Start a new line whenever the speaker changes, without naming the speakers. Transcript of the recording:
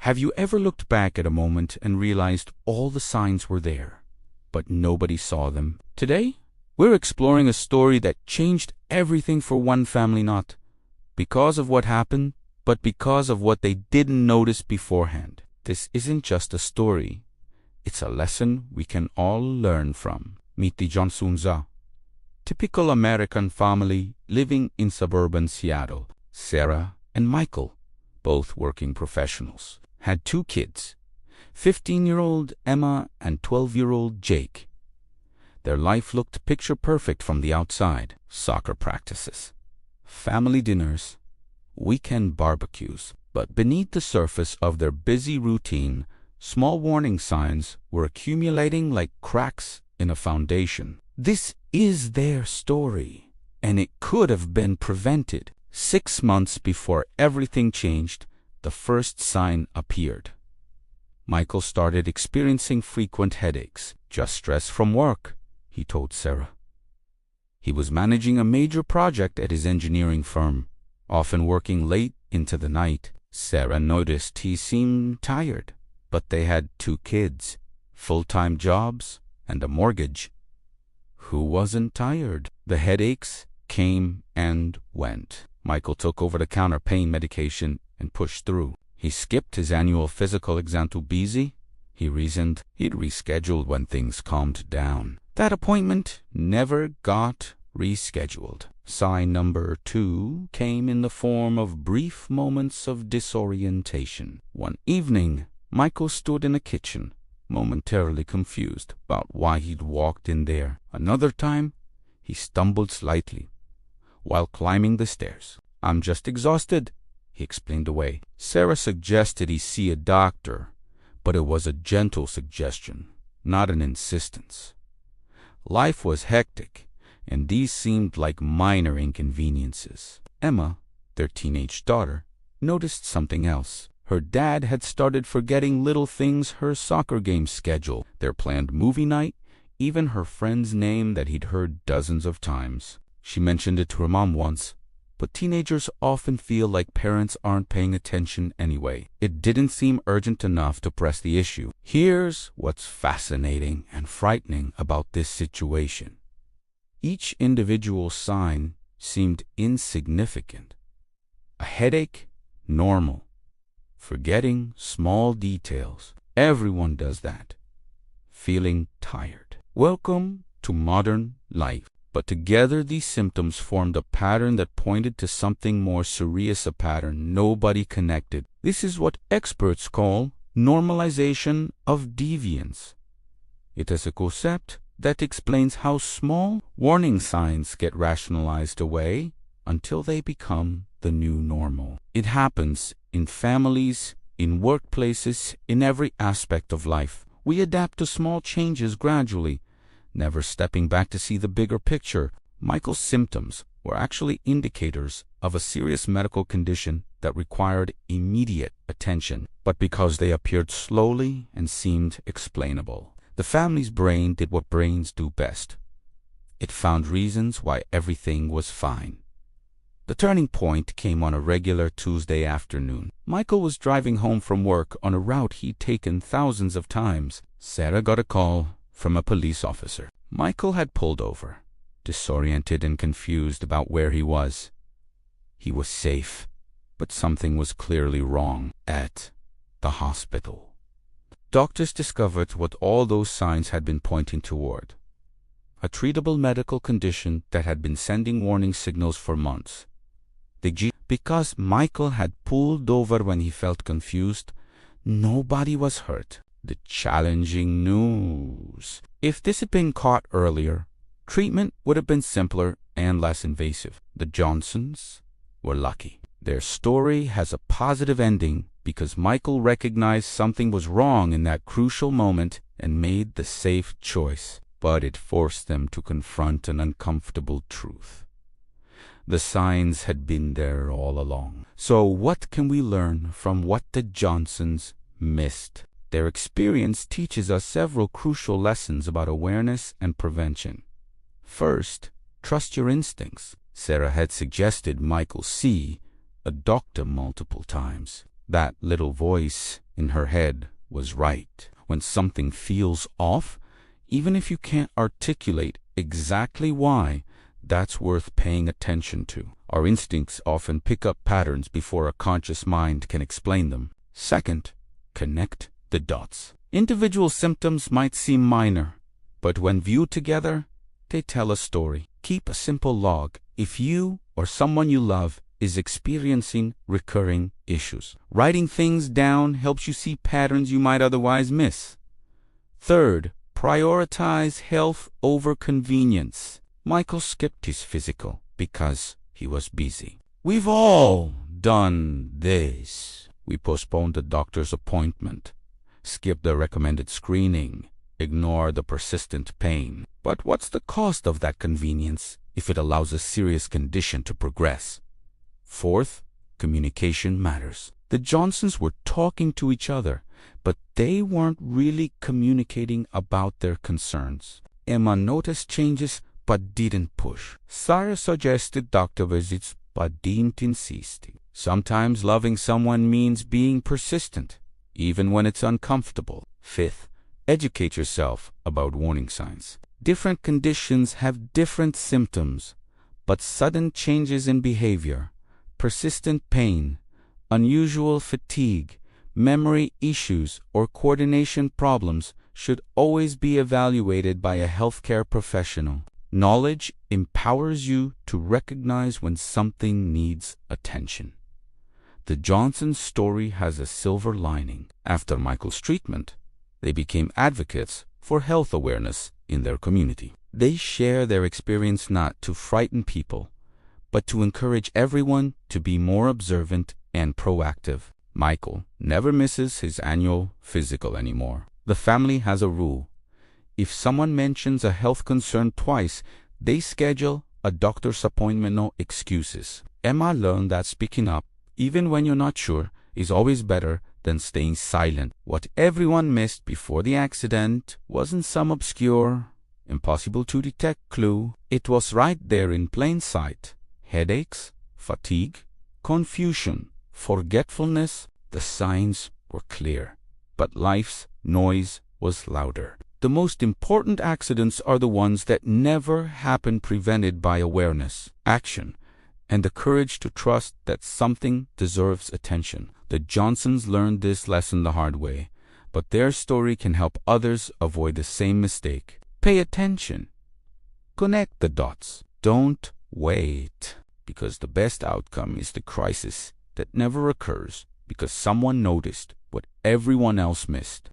Have you ever looked back at a moment and realized all the signs were there, but nobody saw them? Today, we're exploring a story that changed everything for one family, not because of what happened, but because of what they didn't notice beforehand. This isn't just a story. It's a lesson we can all learn from. Meet the Johnsons. Typical American family living in suburban Seattle. Sarah and Michael, both working professionals, had 2 kids, 15-year-old Emma and 12-year-old Jake. Their life looked picture perfect from the outside. Soccer practices, family dinners, weekend barbecues. But beneath the surface of their busy routine, small warning signs were accumulating like cracks in a foundation. This is their story, and it could have been prevented. 6 months before everything changed, the first sign appeared. Michael started experiencing frequent headaches. Just stress from work, he told Sarah. He was managing a major project at his engineering firm, often working late into the night. Sarah noticed he seemed tired, but they had 2 kids, full-time jobs, and a mortgage. Who wasn't tired? The headaches came and went. Michael took over-the-counter pain medication and pushed through. He skipped his annual physical exam too busy. He reasoned he'd rescheduled when things calmed down. That appointment never got rescheduled. Sign number 2 came in the form of brief moments of disorientation. One evening, Michael stood in the kitchen, momentarily confused about why he'd walked in there. Another time, he stumbled slightly while climbing the stairs. "I'm just exhausted," he explained away. Sarah suggested he see a doctor, but it was a gentle suggestion, not an insistence. Life was hectic, and these seemed like minor inconveniences. Emma, their teenage daughter, noticed something else. Her dad had started forgetting little things: her soccer game schedule, their planned movie night, even her friend's name that he'd heard dozens of times. She mentioned it to her mom once, but teenagers often feel like parents aren't paying attention anyway. It didn't seem urgent enough to press the issue. Here's what's fascinating and frightening about this situation. Each individual sign seemed insignificant. A headache, normal. Forgetting small details. Everyone does that. Feeling tired. Welcome to modern life. But together these symptoms formed a pattern that pointed to something more serious, a pattern nobody connected. This is what experts call normalization of deviance. It is a concept that explains how small warning signs get rationalized away until they become the new normal. It happens in families, in workplaces, in every aspect of life. We adapt to small changes gradually, never stepping back to see the bigger picture. Michael's symptoms were actually indicators of a serious medical condition that required immediate attention. But because they appeared slowly and seemed explainable, the family's brain did what brains do best. It found reasons why everything was fine. The turning point came on a regular Tuesday afternoon. Michael was driving home from work on a route he'd taken thousands of times. Sarah got a call from a police officer. Michael had pulled over, disoriented and confused about where he was. He was safe, but something was clearly wrong at the hospital. Doctors discovered what all those signs had been pointing toward: a treatable medical condition that had been sending warning signals for months. Because Michael had pulled over when he felt confused, nobody was hurt. The challenging news: if this had been caught earlier, treatment would have been simpler and less invasive. The Johnsons were lucky. Their story has a positive ending because Michael recognized something was wrong in that crucial moment and made the safe choice. But it forced them to confront an uncomfortable truth. The signs had been there all along. So what can we learn from what the Johnsons missed? Their experience teaches us several crucial lessons about awareness and prevention. First, trust your instincts. Sarah had suggested Michael see a doctor multiple times. That little voice in her head was right. When something feels off, even if you can't articulate exactly why, that's worth paying attention to. Our instincts often pick up patterns before a conscious mind can explain them. Second, connect the dots. Individual symptoms might seem minor, but when viewed together, they tell a story. Keep a simple log if you or someone you love is experiencing recurring issues. Writing things down helps you see patterns you might otherwise miss. Third, prioritize health over convenience. Michael skipped his physical because he was busy. We've all done this. We postponed the doctor's appointment, skipped the recommended screening, ignore the persistent pain. But what's the cost of that convenience if it allows a serious condition to progress? Fourth, communication matters. The Johnsons were talking to each other, but they weren't really communicating about their concerns. Emma noticed changes but didn't push. Sarah suggested doctor visits but didn't insist. Sometimes loving someone means being persistent, even when it's uncomfortable. Fifth, educate yourself about warning signs. Different conditions have different symptoms, but sudden changes in behavior, persistent pain, unusual fatigue, memory issues, or coordination problems should always be evaluated by a healthcare professional. Knowledge empowers you to recognize when something needs attention. The Johnsons' story has a silver lining. After Michael's treatment, they became advocates for health awareness in their community. They share their experience not to frighten people, but to encourage everyone to be more observant and proactive. Michael never misses his annual physical anymore. The family has a rule. If someone mentions a health concern twice, they schedule a doctor's appointment, no excuses. Emma learned that speaking up, even when you're not sure, is always better than staying silent. What everyone missed before the accident wasn't some obscure, impossible-to-detect clue. It was right there in plain sight. Headaches, fatigue, confusion, forgetfulness. The signs were clear, but life's noise was louder. The most important accidents are the ones that never happen, prevented by awareness, action, and the courage to trust that something deserves attention. The Johnsons learned this lesson the hard way, but their story can help others avoid the same mistake. Pay attention. Connect the dots. Don't wait, because the best outcome is the crisis that never occurs because someone noticed what everyone else missed.